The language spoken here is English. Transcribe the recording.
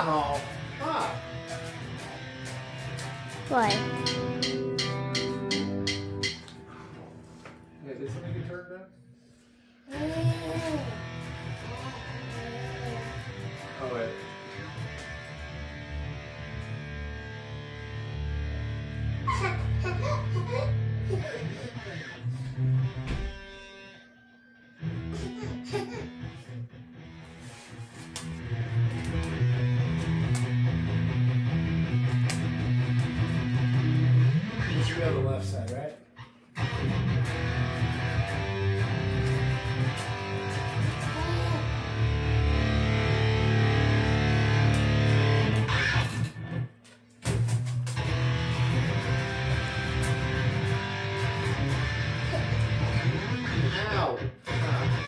Oh. Ah. Why? Hey, did something get turned down? Oh, wait. You should be on the left side, right? Ow!